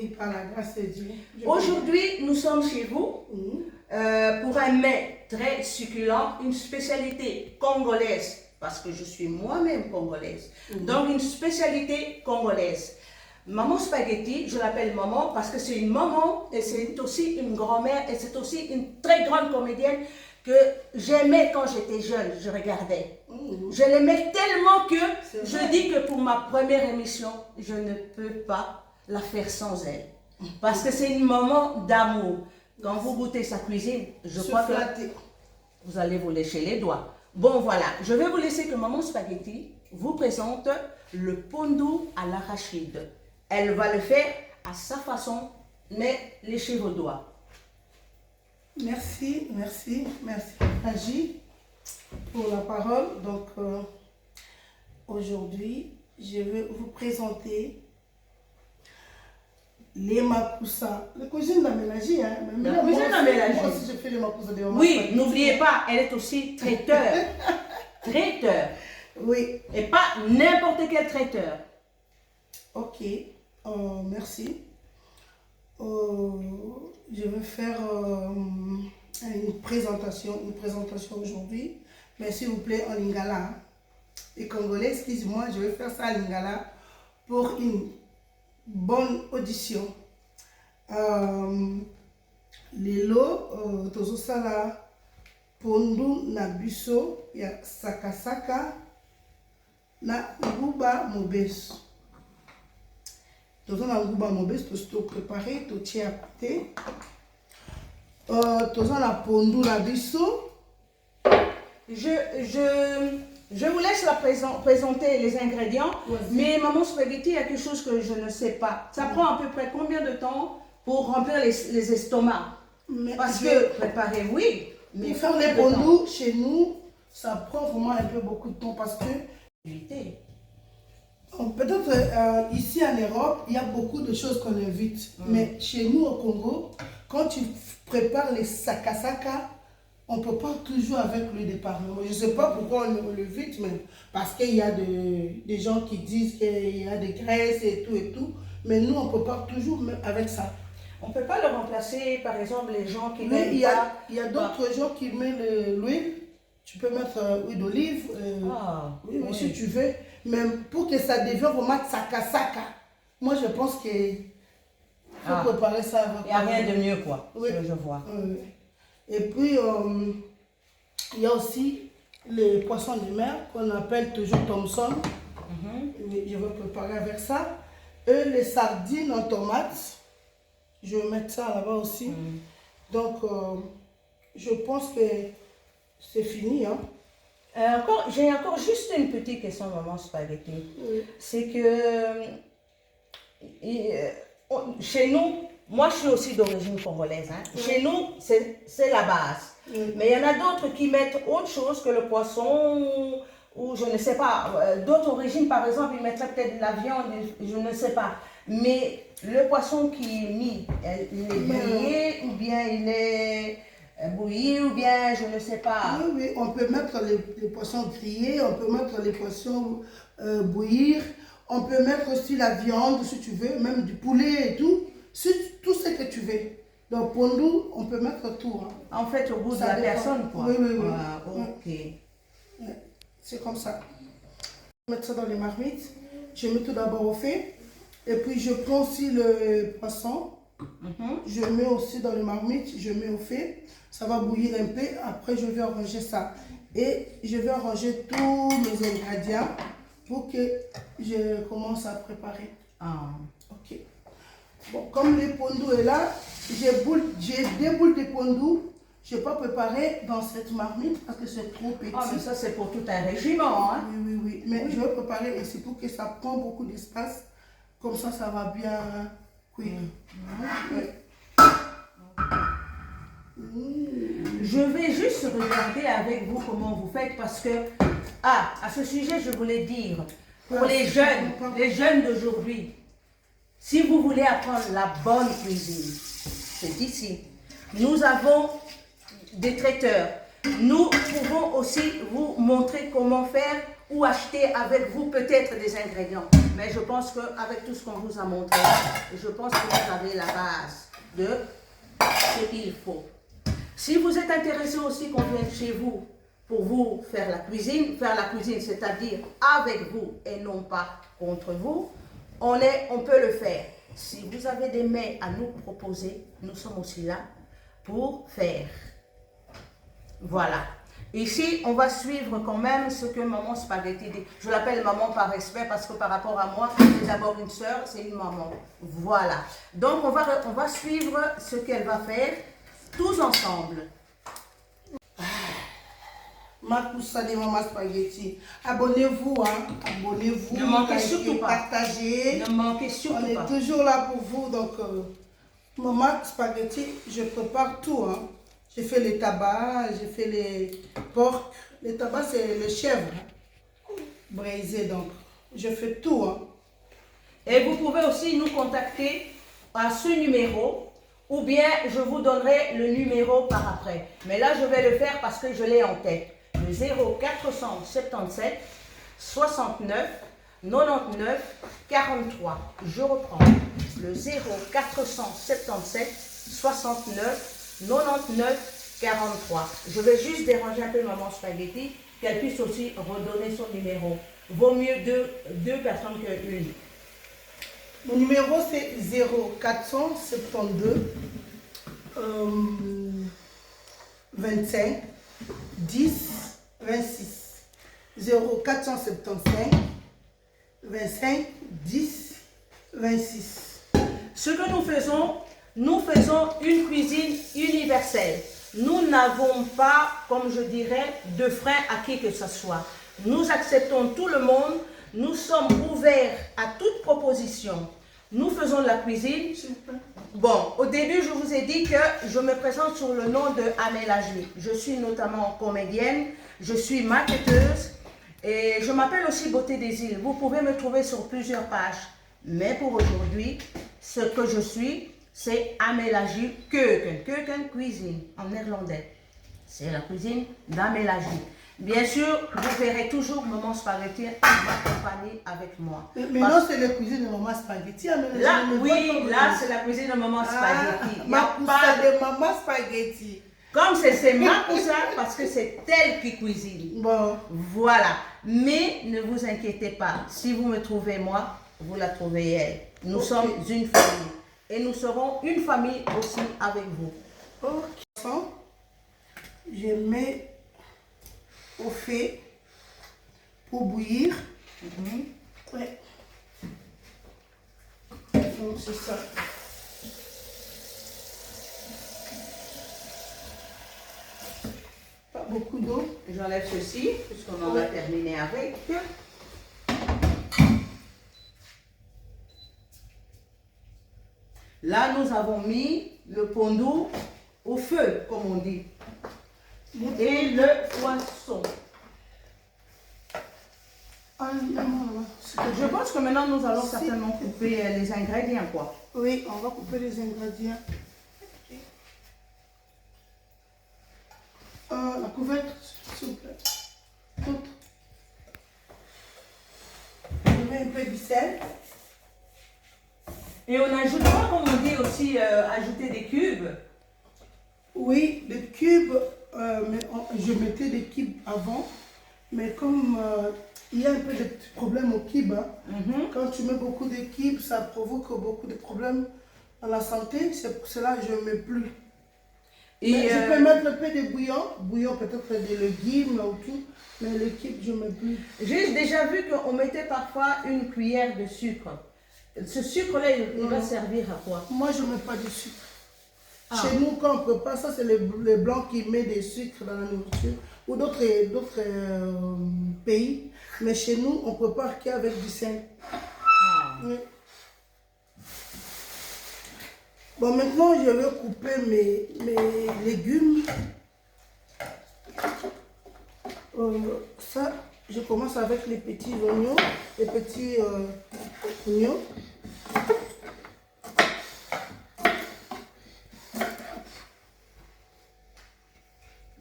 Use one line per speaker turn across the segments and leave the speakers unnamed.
Oui, par la grâce de Dieu.
Aujourd'hui, nous sommes chez vous pour un mets très succulent, une spécialité congolaise, parce que je suis moi-même congolaise. Donc, une spécialité congolaise. Maman Spaghetti, je l'appelle maman parce que c'est une maman et c'est aussi une grand-mère et c'est aussi une très grande comédienne que j'aimais quand j'étais jeune, je regardais. Je l'aimais tellement que je dis que pour ma première émission, je ne peux pas la faire sans elle. Parce que c'est une maman d'amour. Quand vous goûtez sa cuisine, je crois que vous allez vous lécher les doigts. Bon voilà, je vais vous laisser que Maman Spaghetti vous présente le pondou à l'arachide. Elle va le faire à sa façon, mais léchez vos doigts.
Merci Agi pour la parole. Donc aujourd'hui, je vais vous présenter les makoussa. La cuisine d'Amélagie, hein?
La cuisine d'Amélagie.
Moi aussi, je fais les makoussa de Maman.
Oui, n'oubliez pas, elle est aussi traiteur. Traiteur.
Oui.
Et pas n'importe quel traiteur.
Ok, merci. Je vais faire une présentation aujourd'hui, mais s'il vous plaît en lingala. Les Congolais, excusez-moi, je vais faire ça en lingala pour une bonne audition. Lelo, tozosala pondu na biso ya sakasaka na nguba mobeso. Tozo na nguba mobeso, tozo préparé, to tia à côté. Tozo na pondu na biso.
Je vous laisse présenter les ingrédients, mais Maman Spaghetti, il y a quelque chose que je ne sais pas. Ça prend à peu près combien de temps pour remplir les estomacs? Parce que préparer, oui, mais
pour faire les pondus chez nous, ça prend vraiment un peu beaucoup de temps parce que peut-être ici en Europe, il y a beaucoup de choses qu'on évite. Mais chez nous au Congo, quand tu prépares les sakasaka, on ne peut pas toujours avec le département. Je ne sais pas pourquoi on le évite, mais parce qu'il y a des gens qui disent qu'il y a des graisses et tout. Mais nous, on ne peut pas toujours avec ça.
On ne peut pas le remplacer, par exemple, les gens qui
mettent. Il y a d'autres gens qui mettent l'huile. Tu peux mettre huile d'olive. Oui, si tu veux. Mais pour que ça devienne vraiment sakasaka, moi, je pense qu'il faut préparer ça avec.
Il n'y a rien de mieux, quoi. Oui. Je vois.
Et puis, il y a aussi les poissons de mer qu'on appelle toujours Thomson. Je vais préparer avec ça. Et les sardines en tomates. Je vais mettre ça là-bas aussi. Donc, je pense que c'est fini. Hein.
J'ai encore juste une petite question, Maman Spaghetti. C'est que chez nous, moi je suis aussi d'origine congolaise. Hein. Chez nous, c'est la base. Mais il y en a d'autres qui mettent autre chose que le poisson ou je ne sais pas. D'autres origines, par exemple, ils mettraient peut-être de la viande, je ne sais pas. Mais le poisson qui est mis, il est grillé ou bien il est bouilli ou bien je ne sais pas.
Oui, on peut mettre les poissons grillés, on peut mettre les poissons bouillir, on peut mettre aussi la viande si tu veux, même du poulet et tout, tout ce que tu veux. Donc pour nous, on peut mettre tout. Hein.
En fait, au goût de la personne, quoi.
Oui.
Ok.
C'est comme ça. Je vais mettre ça dans les marmites. Je mets tout d'abord au feu. Et puis je prends aussi le poisson. Je mets aussi dans les marmites. Je mets au feu. Ça va bouillir un peu. Après, je vais arranger ça. Et je vais arranger tous mes ingrédients pour que je commence à préparer. Ok. Bon, comme les pondus est là, j'ai des boules de pondus. Je n'ai pas préparé dans cette marmite parce que c'est trop petit.
Mais ça, c'est pour tout un régiment. Hein?
Oui. Mais je vais préparer ici pour que ça prenne beaucoup d'espace. Comme ça, ça va bien cuire.
Je vais juste regarder avec vous comment vous faites parce que, à ce sujet, je voulais dire, pour les jeunes d'aujourd'hui, si vous voulez apprendre la bonne cuisine, c'est ici. Nous avons des traiteurs. Nous pouvons aussi vous montrer comment faire ou acheter avec vous peut-être des ingrédients. Mais je pense qu'avec tout ce qu'on vous a montré, je pense que vous avez la base de ce qu'il faut. Si vous êtes intéressé aussi qu'on vienne chez vous pour vous faire la cuisine c'est-à-dire avec vous et non pas contre vous, on peut le faire. Si vous avez des mets à nous proposer, nous sommes aussi là pour faire. Voilà. Ici, on va suivre quand même ce que Maman Spaghetti dit. Je l'appelle maman par respect parce que par rapport à moi, c'est d'abord une sœur, c'est une maman. Voilà. Donc, on va suivre ce qu'elle va faire tous ensemble.
Makusa de Maman Spaghetti. Abonnez-vous, hein. Abonnez-vous.
Ne manquez surtout pas.
Partagez.
Ne manquez surtout pas.
On est toujours là pour vous. Donc, Maman Spaghetti, je prépare tout, hein. J'ai fait les tabacs, j'ai fait les porcs. Les tabacs, c'est le chèvre, hein, braisé. Donc, je fais tout, hein.
Et vous pouvez aussi nous contacter à ce numéro ou bien je vous donnerai le numéro par après. Mais là, je vais le faire parce que je l'ai en tête. Le 0477 69 99 43. Je reprends. Le 0477 69 99 43. Je vais juste déranger un peu Maman Spaghetti, qu'elle puisse aussi redonner son numéro. Vaut mieux deux personnes qu'une.
Mon numéro c'est 0472 25 10 26. 0475 25 10 26.
Ce que nous faisons une cuisine universelle. Nous n'avons pas, comme je dirais, de frein à qui que ce soit. Nous acceptons tout le monde. Nous sommes ouverts à toute proposition. Nous faisons de la cuisine. Bon, au début, je vous ai dit que je me présente sous le nom de Amélagie. Je suis notamment comédienne, je suis maquetteuse et je m'appelle aussi Beauté des Îles. Vous pouvez me trouver sur plusieurs pages. Mais pour aujourd'hui, ce que je suis, c'est Amélagie Keuken cuisine en néerlandais. C'est la cuisine d'Amélagie. Bien sûr, vous verrez toujours Maman Spaghetti m'accompagner avec moi.
Mais non, c'est la cuisine de Maman Spaghetti.
Là, oui, là, c'est la cuisine de Maman Spaghetti.
Makusa de Maman Spaghetti.
Comme c'est Makusa, parce que c'est elle qui cuisine.
Bon.
Voilà. Mais ne vous inquiétez pas. Si vous me trouvez moi, vous la trouvez elle. Nous sommes une famille. Et nous serons une famille aussi avec vous.
Ok. Je mets au feu pour bouillir. Ouais. Donc c'est ça. Pas beaucoup d'eau.
J'enlève ceci, puisqu'on en a terminé avec. Là, nous avons mis le pondou au feu, comme on dit. Et le poisson. Je pense que maintenant, nous allons certainement couper les ingrédients, quoi.
Oui, on va couper les ingrédients. La couvercle, s'il vous plaît. Toute. Je mets un peu de sel.
Et on ajoutera, comme on dit aussi, ajouter des cubes.
Oui, des cubes, je mettais des cubes avant, mais comme il y a un peu de petits problèmes aux cubes, hein. Quand tu mets beaucoup de cubes, ça provoque beaucoup de problèmes dans la santé, c'est pour cela que je ne mets plus. Et je peux mettre un peu de bouillon peut-être des légumes ou tout, mais les cubes, je ne mets plus.
J'ai déjà vu qu'on mettait parfois une cuillère de sucre. Ce sucre-là, il va servir à quoi?
Moi, je ne mets pas de sucre. Chez nous, quand on prépare ça, c'est les blancs qui mettent des sucres dans la nourriture ou d'autres pays. Mais chez nous, on prépare qu'avec du sel. Oui. Bon, maintenant, je vais couper mes légumes. Ça, je commence avec les petits oignons. Les petits oignons.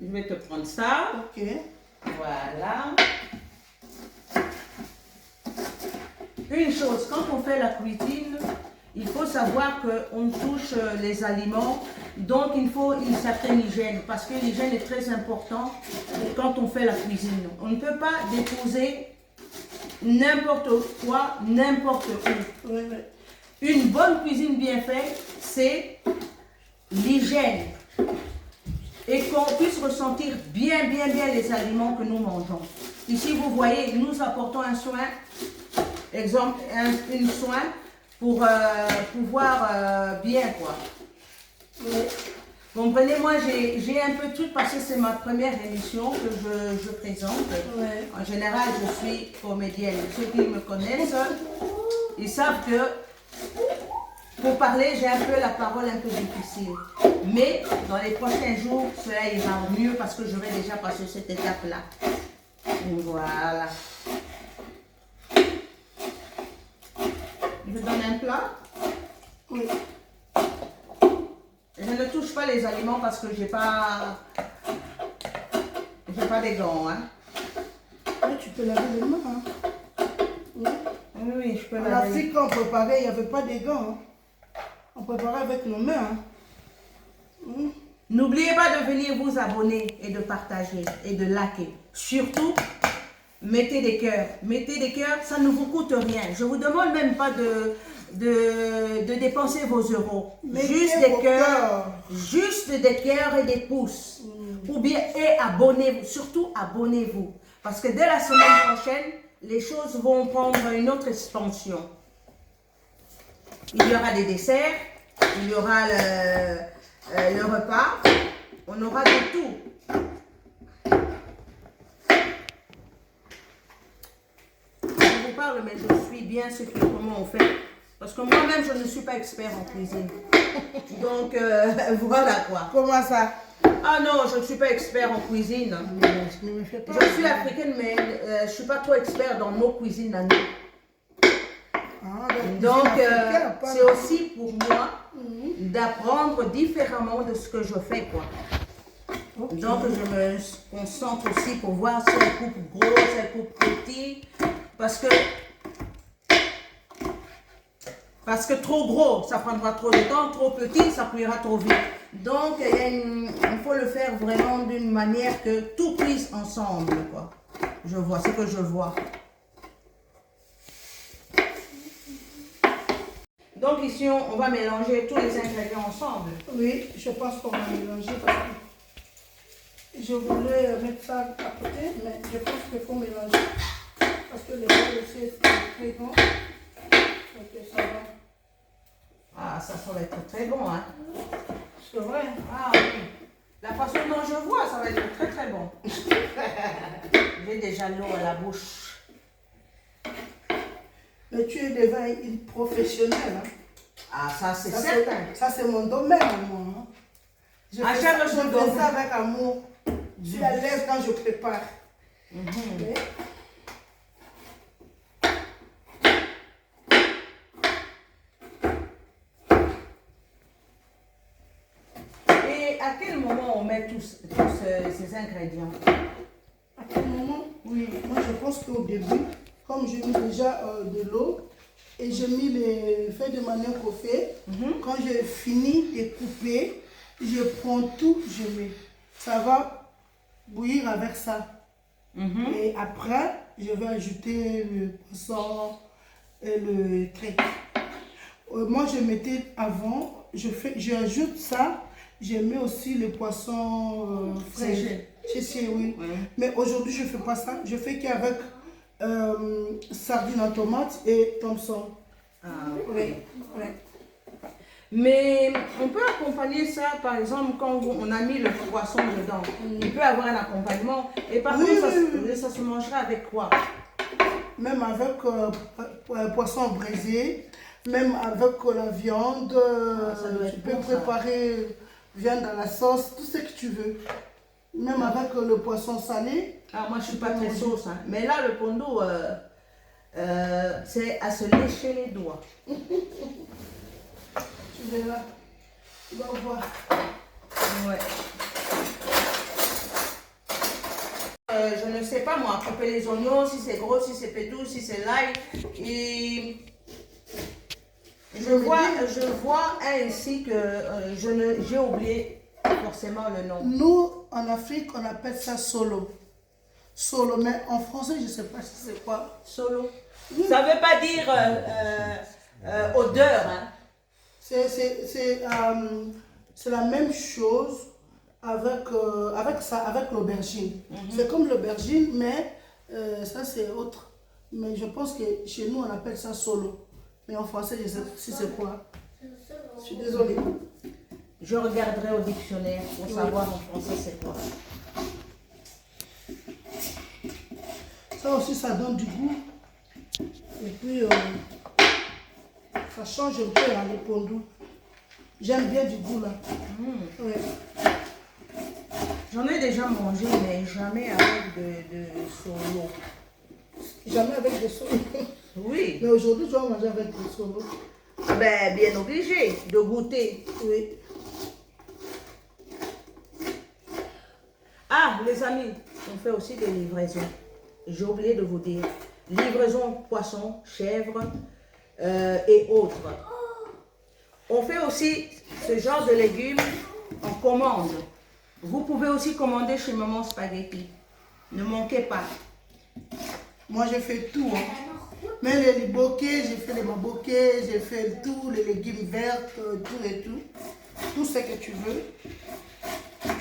Je vais te prendre ça.
Ok.
Voilà. Une chose, quand on fait la cuisine, il faut savoir qu'on touche les aliments, donc il faut une certaine hygiène, parce que l'hygiène est très importante quand on fait la cuisine. On ne peut pas déposer n'importe quoi, n'importe où.
Oui, oui.
Une bonne cuisine bien faite, c'est l'hygiène. Et qu'on puisse ressentir bien les aliments que nous mangeons. Ici, vous voyez, nous apportons un soin, exemple, une soin pour pouvoir bien, quoi.
Oui.
Comprenez, moi, j'ai un peu de truc parce que c'est ma première émission que je présente.
Ouais.
En général, je suis comédienne. Ceux qui me connaissent, ils savent que pour parler, j'ai un peu la parole un peu difficile. Mais dans les prochains jours, cela ira mieux parce que je vais déjà passer cette étape-là. Voilà. Je donne un plat.
Oui.
Je ne touche pas les aliments parce que j'ai pas des gants. Hein.
Oui, tu peux laver les mains. Hein. Oui.
Oui, je peux
En
laver.
Afrique, quand on préparait, il n'y avait pas de gants. Hein. On préparait avec nos mains. Hein.
N'oubliez pas de venir vous abonner et de partager et de liker. Surtout, mettez des cœurs. Mettez des cœurs, ça ne vous coûte rien. Je ne vous demande même pas de dépenser vos euros. Juste des cœurs et des pouces. Ou bien, et abonnez-vous. Surtout, abonnez-vous. Parce que dès la semaine prochaine, les choses vont prendre une autre expansion. Il y aura des desserts, il y aura le repas, on aura de tout. Je vous parle, mais je suis bien ce que comment on fait. Parce que moi-même, je ne suis pas expert en cuisine. Donc, voilà quoi.
Comment ça?
Ah non, je ne suis pas expert en cuisine. Je suis africaine, mais je ne suis pas trop expert dans nos cuisines à nous. Donc, c'est aussi pour moi d'apprendre différemment de ce que je fais, quoi. Okay. Donc, je me concentre aussi pour voir si elle coupe gros, si elle coupe petit. Parce que trop gros, ça prendra trop de temps, trop petit, ça cuira trop vite. Donc, il faut le faire vraiment d'une manière que tout cuise ensemble, quoi. Je vois ce que je vois. Donc ici, on va mélanger tous les ingrédients ensemble.
Oui, je pense qu'on va mélanger parce que je voulais mettre ça à côté, mais je pense qu'il faut mélanger parce que les bols aussi sont très bons. Donc ça va.
Ah, ça va être très bon, hein.
C'est vrai.
Ah oui. La façon dont je vois, ça va être très très bon. J'ai déjà l'eau à la bouche.
Mais tu es déjà une professionnelle. Hein?
Ah, ça c'est certain.
Ça c'est mon domaine, moi. Hein? Je fais ça avec amour. Je suis à l'aise quand je prépare. Okay.
Et à quel moment on met tous ces ingrédients?
À quel moment? Oui, moi je pense qu'au début, comme j'ai mis déjà de l'eau et j'ai mis les feuilles de manioc au fait, quand j'ai fini de couper, je prends tout, je mets. Ça va bouillir avec ça. Et après, je vais ajouter le poisson et le trait. Moi, je mettais avant, j'ajoute ça, je mets aussi le poisson frais. Oui. Mais aujourd'hui, je ne fais pas ça. Je fais qu'avec sardines en tomate et Thompson.
Ah,
oui.
Mais on peut accompagner ça, par exemple, quand on a mis le poisson dedans. Il peut avoir un accompagnement. Et par contre, ça se mangera avec quoi?
Même avec poisson braisé, même avec la viande. Tu peux préparer viande à la sauce, tout ce que tu veux. Même avec le poisson salé.
Ah, moi, je ne suis pas très sauce. Hein. Mais là, le pondo, c'est à se lécher les doigts.
Tu verras. Tu vas voir.
Ouais. Je ne sais pas moi, couper les oignons, si c'est gros, si c'est pétou, si c'est light. Et je vois ainsi que j'ai oublié forcément le nom.
Nous, en Afrique, on appelle ça solo. Solo, mais en français, je ne sais pas si c'est quoi.
Solo. Ça ne veut pas dire odeur. Hein.
C'est la même chose avec l'aubergine. C'est comme l'aubergine, mais ça c'est autre. Mais je pense que chez nous, on appelle ça solo. Mais en français, je ne sais pas si c'est quoi. Je suis désolée.
Je regarderai au dictionnaire pour savoir en français c'est quoi.
Ça aussi, ça donne du goût. Et puis, ça change un peu les pondous. J'aime bien du goût là. Ouais.
J'en ai déjà mangé, mais jamais avec de solo.
Jamais avec des solos.
Oui.
Mais aujourd'hui, tu vas manger avec des solos.
Ben, bien obligé de goûter.
Oui.
Ah, les amis, on fait aussi des livraisons. J'ai oublié de vous dire. Livraison poisson, chèvre et autres. On fait aussi ce genre de légumes en commande. Vous pouvez aussi commander chez Maman Spaghetti. Ne manquez pas.
Moi, j'ai fait tout. Hein. Même les bokeh, j'ai fait les maboké, j'ai fait tout, les légumes verts, tout et tout. Tout ce que tu veux.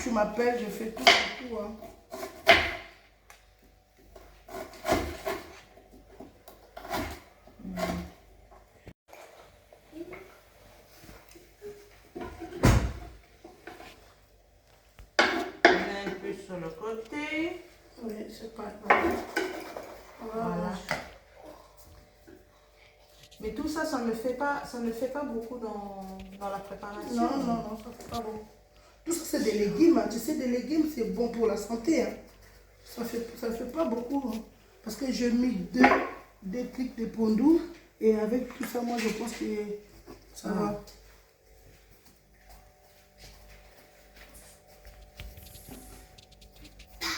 Tu m'appelles, je fais tout. Hein.
Sur le côté.
Oui, c'est pas grave.
Voilà. Mais tout ça, ça ne fait pas beaucoup dans la préparation.
Non, ça fait pas bon. Tout ça, c'est des légumes. Hein. Tu sais, des légumes, c'est bon pour la santé. Hein. Ça fait pas beaucoup. Hein. Parce que j'ai mis deux clics de pondou. Et avec tout ça, moi, je pense que ça va.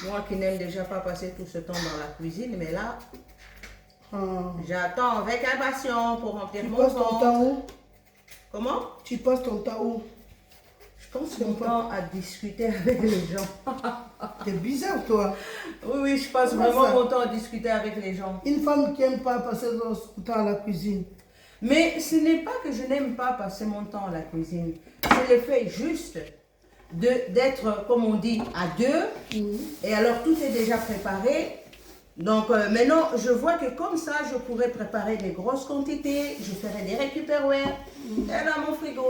Moi qui n'aime déjà pas passer tout ce temps dans la cuisine, mais là, j'attends avec impatience pour remplir mon
ventre. Tu passes ton temps où?
Comment?
Tu passes ton temps où?
Je passe mon temps à discuter avec les gens.
T'es bizarre, toi.
Oui, je passe vraiment mon temps à discuter avec les gens.
Une femme qui n'aime pas passer son temps à la cuisine.
Mais ce n'est pas que je n'aime pas passer mon temps à la cuisine. C'est le fait juste d'être, comme on dit, à deux. Et alors, tout est déjà préparé. Donc, maintenant, je vois que comme ça, je pourrais préparer des grosses quantités. Je ferai des récupéraires. Et dans mon frigo.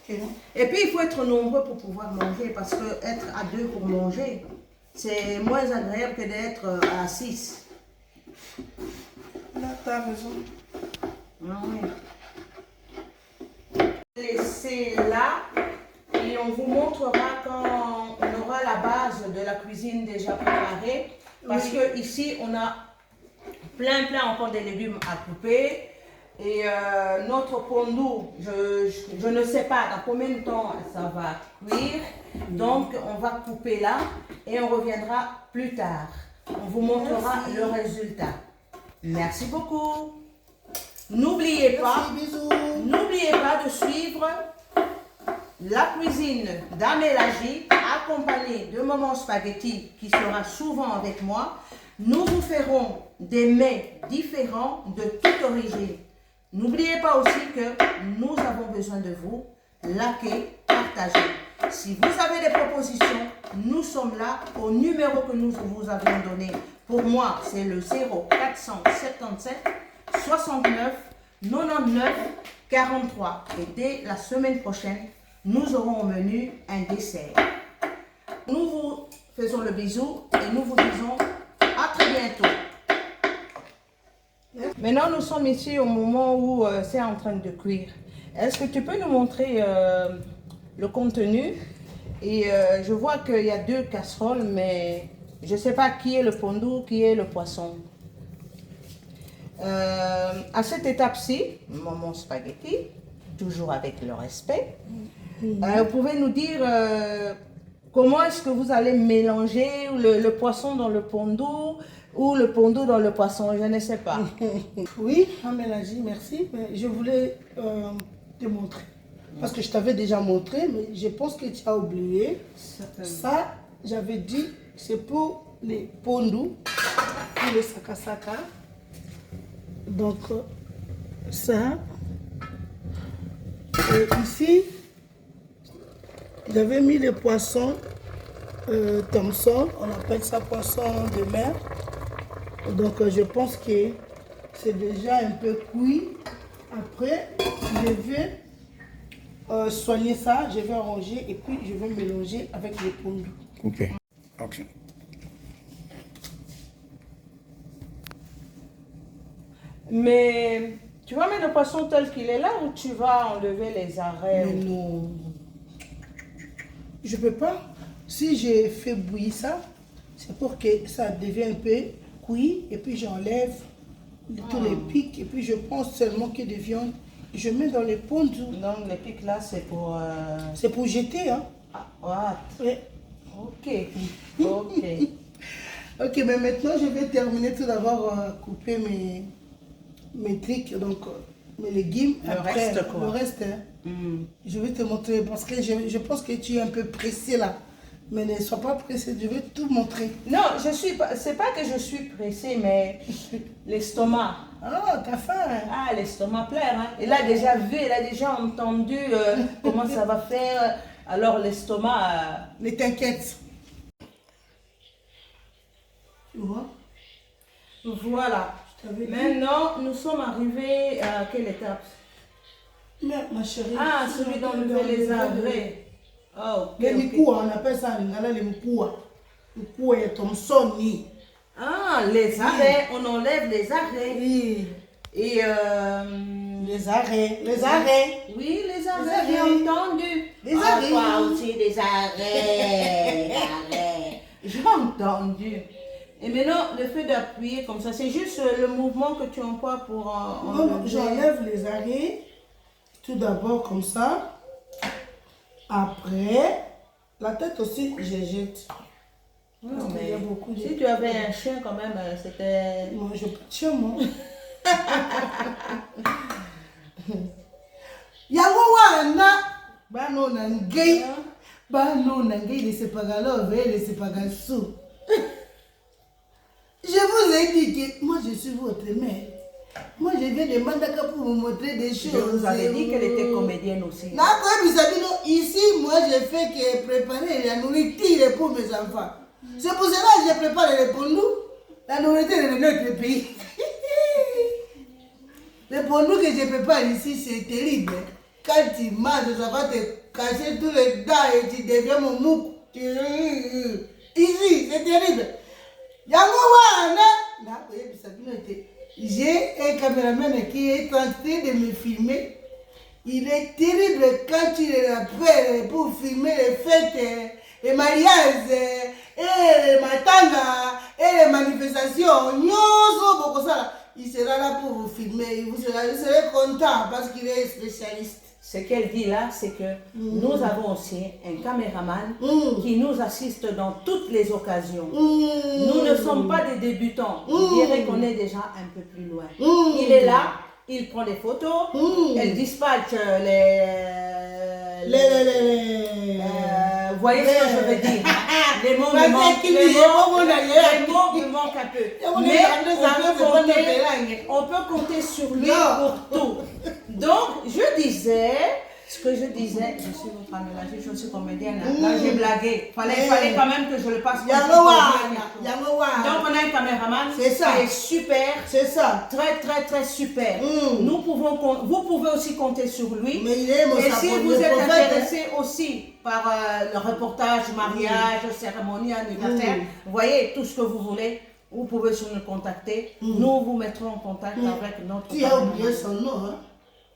Okay.
Et puis, il faut être nombreux pour pouvoir manger. Parce que être à deux pour manger, c'est moins agréable que d'être à 6.
Là, tu as raison.
Ah oui. Laissez là. Et on vous montrera quand on aura la base de la cuisine déjà préparée. Parce que ici, on a plein encore de légumes à couper. Et notre pondou, je ne sais pas dans combien de temps ça va cuire. Donc, on va couper là et on reviendra plus tard. On vous montrera le résultat. Merci beaucoup. N'oubliez pas de suivre la cuisine d'Amélagie, accompagnée de Maman Spaghetti qui sera souvent avec moi. Nous vous ferons des mets différents de toute origine. N'oubliez pas aussi que nous avons besoin de vous. Likez, partagez. Si vous avez des propositions, nous sommes là au numéro que nous vous avions donné. Pour moi, c'est le 0477 69 99 43. Et dès la semaine prochaine, nous aurons au menu un dessert. Nous vous faisons le bisou et nous vous disons à très bientôt. Maintenant, nous sommes ici au moment où c'est en train de cuire. Est-ce que tu peux nous montrer le contenu? Et je vois qu'il y a 2 casseroles, mais je ne sais pas qui est le pondou, qui est le poisson. À cette étape-ci, Maman Spaghetti, toujours avec le respect, vous pouvez nous dire comment est-ce que vous allez mélanger le poisson dans le pondou ou le pondou dans le poisson? Je ne sais pas.
Oui, Amélagie, merci. Mais je voulais te montrer. Parce que je t'avais déjà montré, mais je pense que tu as oublié. Ça, j'avais dit, c'est pour les pondous, pour les sakasaka. Donc, ça. Et ici, j'avais mis les poissons Thomson. On appelle ça poisson de mer. Donc, je pense que c'est déjà un peu cuit. Après, je vais soigner ça, je vais arranger et puis je vais mélanger avec les pondus.
Ok. Ok.
Mais tu vas mettre le poisson tel qu'il est là ou tu vas enlever les arrêts?
Mais non. Je peux pas. Si j'ai fait bouillir ça, c'est pour que ça devienne un peu cuit et puis j'enlève tous les pics et puis je pense seulement que des viandes. Je mets dans les pondus.
Donc les pics là c'est pour...
C'est pour jeter, hein.
Ah, what?
Oui.
Ok. Ok.
Ok, mais maintenant je vais terminer tout d'abord couper mes trucs, donc mes légumes.
Le
Après,
reste, quoi.
le reste, hein, je vais te montrer parce que je pense que tu es un peu pressé là. Mais ne sois pas pressé, je vais tout montrer.
Non, je suis pas... C'est pas que je suis pressée, mais l'estomac.
Ah, t'as faim, hein?
Ah, l'estomac pleure. Hein. Il a déjà vu, il a déjà entendu comment ça va faire. Alors l'estomac...
Ne t'inquiète. Tu vois?
Voilà.
T'avais dit.
Maintenant, nous sommes arrivés à quelle étape?
Mais ma chérie.
Ah, celui d'enlever les agrès. Oh, ok,
Les
ok.
mikoua, on appelle ça en lingala les mikoua. Mikoua et Thomson.
Ah, les arrêts, on enlève les arrêts.
Oui.
Et
Les arrêts. Les arrêts.
oui, les arrêts,
Les
j'ai
arrêts.
entendu.
Les
Ah,
arrêts.
toi aussi, des arrêts. Arrêts. J'ai entendu. Et maintenant, le fait d'appuyer comme ça, c'est juste le mouvement que tu emploies pour enlever.
J'enlève les arrêts. Tout d'abord comme ça. Après, la tête aussi, je jette.
Non,
Parce qu'il y a
mais
beaucoup de...
si tu avais un chien quand même, c'était...
Moi, je tiens, moi. Yango wana bano na ngai bano na ngai laissez pas galove laissez pas sous. Je vous ai dit que moi je suis votre mère. Moi je viens de Mandaka pour vous montrer des choses.
Je vous avais dit qu'elle était comédienne aussi.
Ici, moi je fais que préparer la nourriture pour mes enfants. C'est pour cela que je prépare les pondous, la nourriture de notre pays. Les pondous que je prépare ici, c'est terrible. Quand tu manges, ça va te cacher tous les dents et tu deviens mon mouk. Ici, c'est terrible. J'ai un caméraman qui est en train de me filmer. Il est terrible quand il appelle pour filmer les fêtes, les mariages, et les matanga, et les manifestations. Il sera là pour vous filmer. Vous serez content parce qu'il est spécialiste.
Ce qu'elle dit là, c'est que nous avons aussi un caméraman qui nous assiste dans toutes les occasions. Nous ne sommes pas des débutants. Je dirais qu'on est déjà un peu plus loin. Il est là, il prend des photos, elle dispatche vous voyez ce que je veux dire? Les mots me manquent un peu. Mais on peut compter sur lui pour tout. Donc, je disais, ce que je disais, je suis votre amie, je suis comédienne. Là, j'ai blagué. Fallait quand même que je le passe. Donc, on a un caméraman.
C'est ça.
Qui est super.
C'est ça.
Très, très, très super. Vous pouvez aussi compter sur lui.
Mais il est mon
Et si vous êtes
prophète,
intéressé aussi par le reportage, mariage, cérémonie, anniversaire, vous voyez, tout ce que vous voulez, vous pouvez nous contacter. Nous vous mettrons en contact avec notre
Tu as oublié son nom, hein?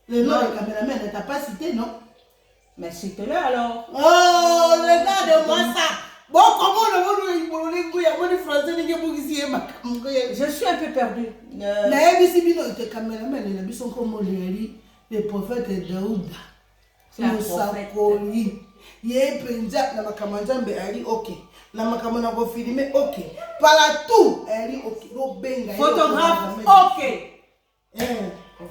Le nom du caméraman, elle ne t'a pas cité, non?
Mais cite-le alors.
Oh, le gars de moi, ça! Bon, comment le français
Je suis un peu perdue.
Le caméraman, il a vu son comme les prophètes de Daouda.
C'est un prophète.
Yé penza na makamanjambe ali ok. Na makamana ko filmer ok. Partout ali ok. Lo benga.
Photographe ok.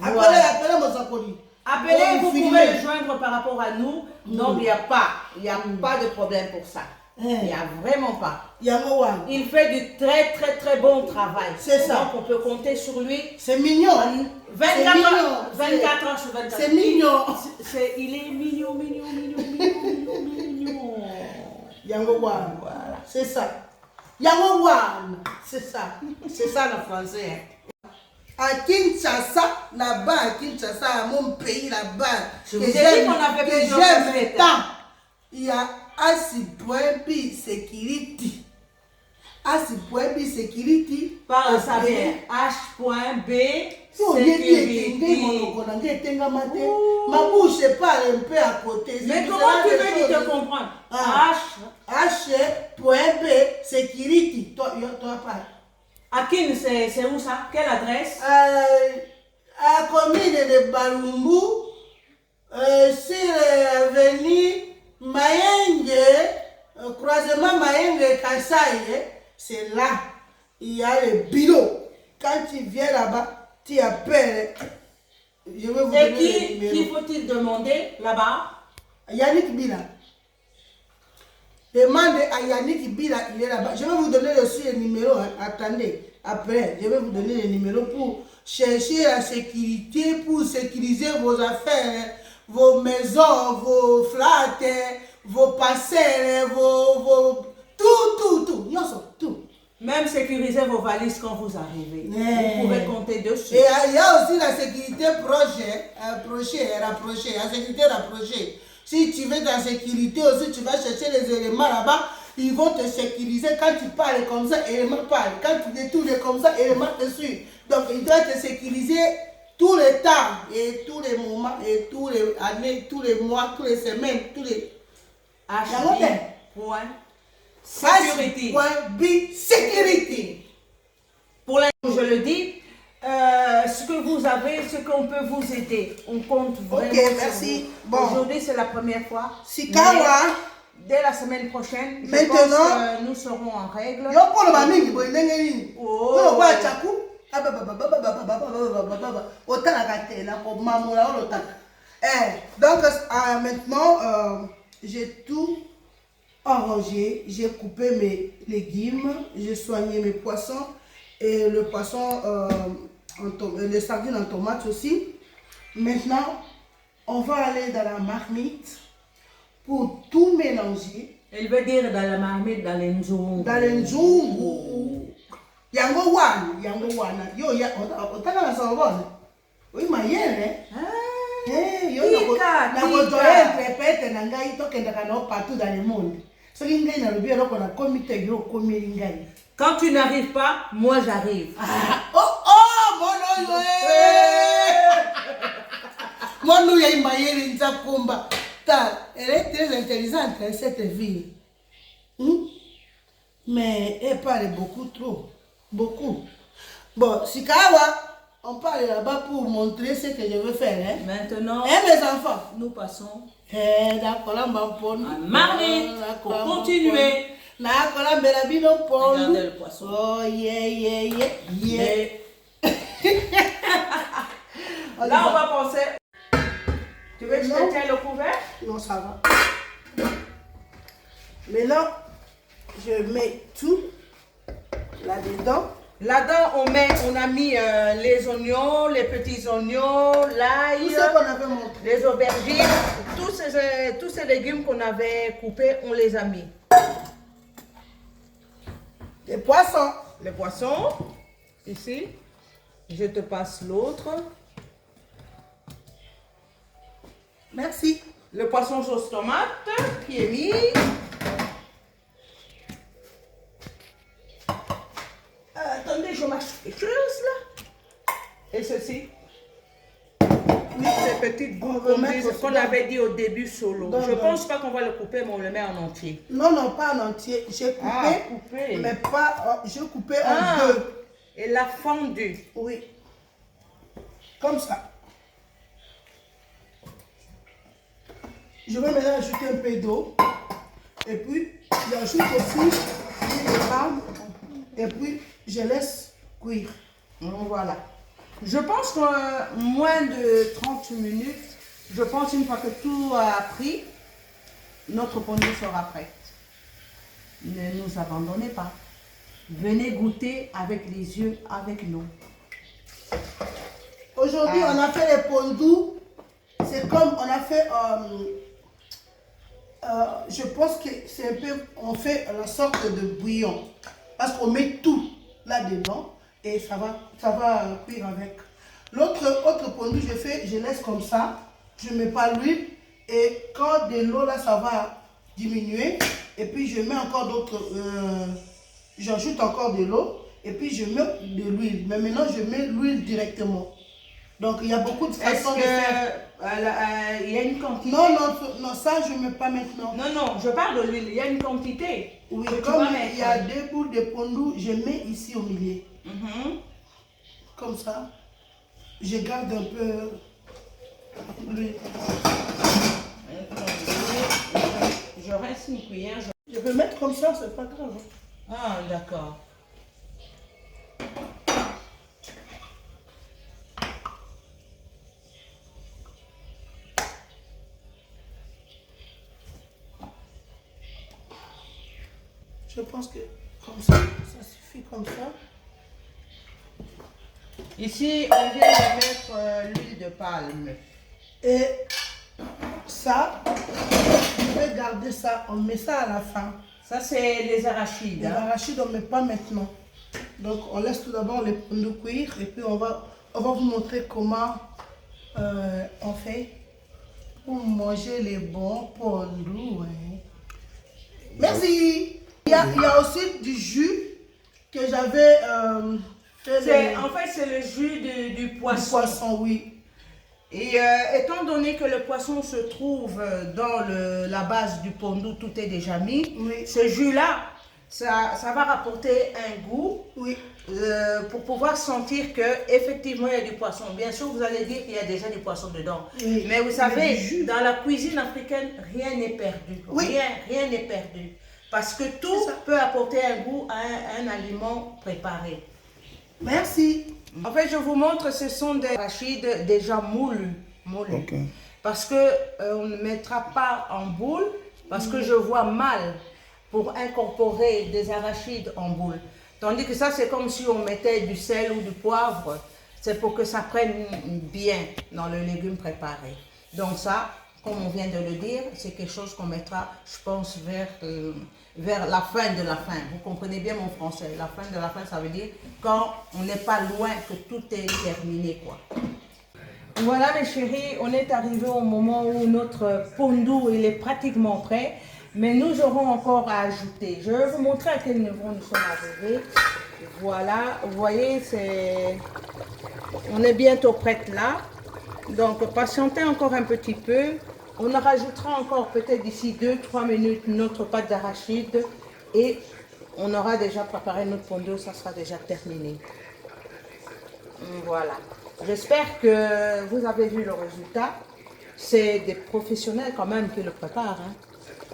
Appelez Mosakoli.
Appelez, vous pouvez le joindre par rapport à nous. Donc il n'y a pas de problème pour ça. Il n'y a vraiment pas. Il fait du très bon travail.
C'est ça.
Donc on peut compter sur lui.
C'est mignon.
24 heures sur 24.
C'est mignon.
Il est mignon.
Yango Wan. Voilà. C'est ça. Yango Wan. C'est ça. C'est ça le français. À Kinshasa, là-bas, à Kinshasa, mon pays là-bas,
je vous ai dit qu'on avait
plusieurs temps. Il y a Asi.B Security. Asi.B Security.
Parle ça bien. H.B Security.
Ma bouche parle un peu à côté.
Mais comment tu veux te comprendre?
H.B Security. Toi parle.
À qui c'est où ça? Quelle adresse?
À la commune de Balumbu, sur l'avenue Mayenge, croisement Mayenge Kasaï, c'est là. Il y a le bureau. Quand tu viens là-bas, tu appelles. Je vais vous donner le numéro.
Qui faut-il demander là-bas?
Yannick Bila. Demandez à Yannick Bila, il est là-bas. Je vais vous donner aussi le numéro. Attendez, après, je vais vous donner le numéro pour chercher la sécurité, pour sécuriser vos affaires, vos maisons, vos flats, vos parcelles, vos... Tout. Tout.
Même sécuriser vos valises quand vous arrivez. Vous pouvez compter dessus.
Et il y a aussi la sécurité rapprochée, la sécurité rapprochée. Si tu veux de la sécurité aussi, tu vas chercher les éléments là-bas, ils vont te sécuriser. Quand tu parles comme ça, élément parle. Quand tu détournes comme ça, élément te suit. Donc, il doit te sécuriser tout le temps, et tous les moments, et tous les années, tous les mois, toutes les semaines, tous les... Security.
Pour l'instant, je le dis, ce que vous avez, ce qu'on peut vous aider, on compte vraiment.
Ok, merci. Bon.
Aujourd'hui, c'est la première fois.
Sikawa.
Dès la semaine prochaine,
maintenant,
je pense que nous serons en règle.
Donc, maintenant, j'ai tout arrangé. J'ai coupé mes légumes, j'ai soigné mes poissons et le poisson, les sardines en tomate aussi. Maintenant, on va aller dans la marmite pour tout mélanger.
Elle veut dire dans la marmite, dans les nzungu.
Dans les nzungu. Yango wana. Yo, otaka na savon. Oui, mayele. Yo, na ngai tokendaka na partout dans le monde. Soki ngai na lobi eloko na komi te yo komeli ngai.
Quand tu n'arrives pas, moi j'arrive.
Mon ya mayele nzakomba. Elle est très intelligente, cette ville. Mais elle parle beaucoup trop. Beaucoup. Bon, Sikawa, on parle là-bas pour montrer ce que je veux faire. Hein?
Maintenant,
mes enfants,
nous passons
d'accord,
à marmite pour continuer.
Regardez
le poisson.
Oh, yeah.
Là, on va penser. Tu veux que je te tienne le couvert?
Non, ça va. Maintenant, je mets tout là-dedans.
Là-dedans, on a mis les oignons, les petits oignons, l'ail,
tout ce qu'on avait montré,
les aubergines, tous ces légumes qu'on avait coupés, on les a mis.
Les poissons.
Les poissons, ici. Je te passe l'autre.
Merci.
Le poisson sauce tomate qui est mis. Attendez, je mâche quelque chose là. Et ceci. Ces petites boules qu'on avait dit au début solo. Je ne pense pas qu'on va le couper, mais on le met en entier.
Non, pas en entier. J'ai coupé, mais pas. Je coupé en deux.
Et la fondue.
Oui. Comme ça. Je vais maintenant ajouter un peu d'eau. Et puis, j'ajoute aussi l'huile de palme. Et puis, je laisse cuire.
Voilà. Je pense que moins de 30 minutes, je pense une fois que tout a pris, notre pondu sera prêt. Ne nous abandonnez pas. Venez goûter avec les yeux avec nous.
Aujourd'hui, on a fait les pondus. C'est comme on a fait, je pense que c'est un peu, on fait la sorte de bouillon. Parce qu'on met tout là-dedans et ça va cuire avec. Autre pondu, je laisse comme ça. Je ne mets pas l'huile. Et quand de l'eau là, ça va diminuer. Et puis je mets encore d'autres, j'ajoute encore de l'eau. Et puis je mets de l'huile. Mais maintenant, je mets l'huile directement. Donc, il y a beaucoup de façons de faire.
Il y a une quantité?
Non, ça, je ne mets pas maintenant.
Non, je parle de l'huile. Il y a une quantité.
Oui, comme il y a 2 boules de pondu, je mets ici au milieu. Comme ça. Je garde un peu l'huile.
Je reste une cuillère.
Je peux mettre comme ça, c'est pas grave.
Ah, d'accord.
Je pense que comme ça suffit comme ça.
Ici, on vient de mettre l'huile de palme.
Et ça, je vais garder ça. On met ça à la fin.
Ça, c'est les arachides.
Les arachides, on ne met pas maintenant. Donc, on laisse tout d'abord les pondus cuire. Et puis, on va vous montrer comment on fait pour manger les bons pondus. Ouais. Merci. Il y a aussi du jus que j'avais fait.
En fait, c'est le jus du poisson.
Du poisson, oui.
Et étant donné que le poisson se trouve dans la base du pondu, tout est déjà mis,
Oui.
ce jus-là, ça va rapporter un goût
Oui.
pour pouvoir sentir qu'effectivement il y a du poisson. Bien sûr, vous allez dire qu'il y a déjà du poisson dedans. Oui. Mais vous savez, dans la cuisine africaine, rien n'est perdu. Oui. Rien n'est perdu. Parce que tout peut apporter un goût à un aliment préparé.
Merci.
En fait, je vous montre, ce sont des arachides déjà moulus. Okay. Parce que on ne mettra pas en boule, parce que je vois mal pour incorporer des arachides en boule. Tandis que ça, c'est comme si on mettait du sel ou du poivre. C'est pour que ça prenne bien dans le légume préparé. Donc ça, comme on vient de le dire, c'est quelque chose qu'on mettra, je pense, vers la fin de la fin. Vous comprenez bien mon français. La fin de la fin, ça veut dire quand on n'est pas loin, que tout est terminé, quoi. Voilà, mes chéris, on est arrivé au moment où notre pondu, il est pratiquement prêt. Mais nous aurons encore à ajouter. Je vais vous montrer à quel niveau nous sommes arrivés. Voilà, vous voyez, on est bientôt prête là. Donc, patientez encore un petit peu. On rajoutera encore peut-être d'ici 2-3 minutes notre pâte d'arachide et on aura déjà préparé notre pondu, ça sera déjà terminé. Voilà. J'espère que vous avez vu le résultat. C'est des professionnels quand même qui le préparent. Hein.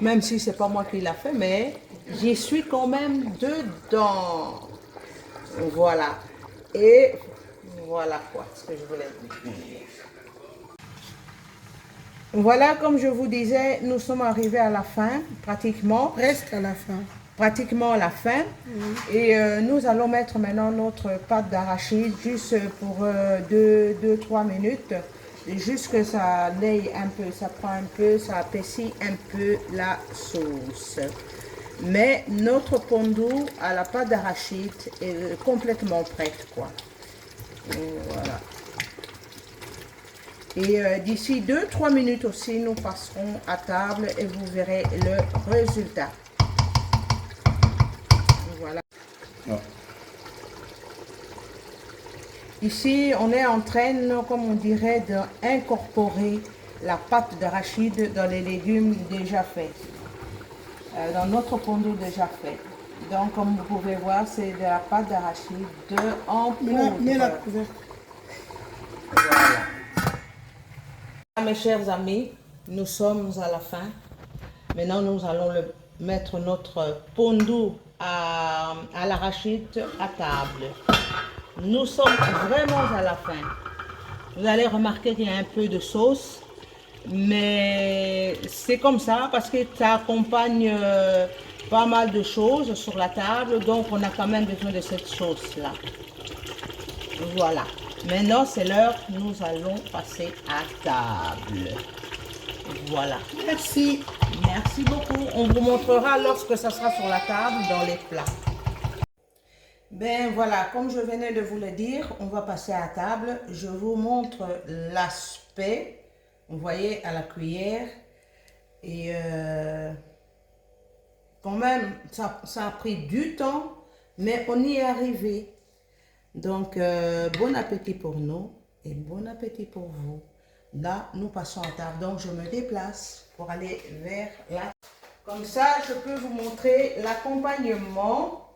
Même si ce n'est pas moi qui l'a fait, mais j'y suis quand même dedans. Voilà. Et voilà quoi ce que je voulais dire. Voilà, comme je vous disais, nous sommes arrivés à la fin, pratiquement.
Presque à la fin.
Pratiquement à la fin. Et nous allons mettre maintenant notre pâte d'arachide juste pour 2-3 minutes. Juste que ça laye un peu, ça prend un peu, ça épaissit un peu la sauce. Mais notre pondu à la pâte d'arachide est complètement prête, quoi. Voilà. Et d'ici 2-3 minutes aussi, nous passerons à table et vous verrez le résultat. Voilà. Oh. Ici, on est en train, comme on dirait, d'incorporer la pâte d'arachide dans les légumes déjà faits. Dans notre pondu déjà fait. Donc, comme vous pouvez voir, c'est de la pâte d'arachide en poudre. Voilà. Mes chers amis, Nous sommes à la fin. Maintenant, nous allons mettre notre pondu à l'arachide à table. Nous sommes vraiment à la fin. Vous allez remarquer qu'il y a un peu de sauce, mais c'est comme ça parce que ça accompagne pas mal de choses sur la table, donc on a quand même besoin de cette sauce-là. Voilà. Maintenant, c'est l'heure, nous allons passer à table. Voilà.
Merci.
Merci beaucoup. On vous montrera lorsque ça sera sur la table dans les plats. Ben voilà, comme je venais de vous le dire, on va passer à table. Je vous montre l'aspect. Vous voyez à la cuillère. Et quand même, ça a pris du temps, mais on y est arrivé. Donc, bon appétit pour nous et bon appétit pour vous. Là, nous passons à table. Donc, je me déplace pour aller vers là. Comme ça, je peux vous montrer l'accompagnement.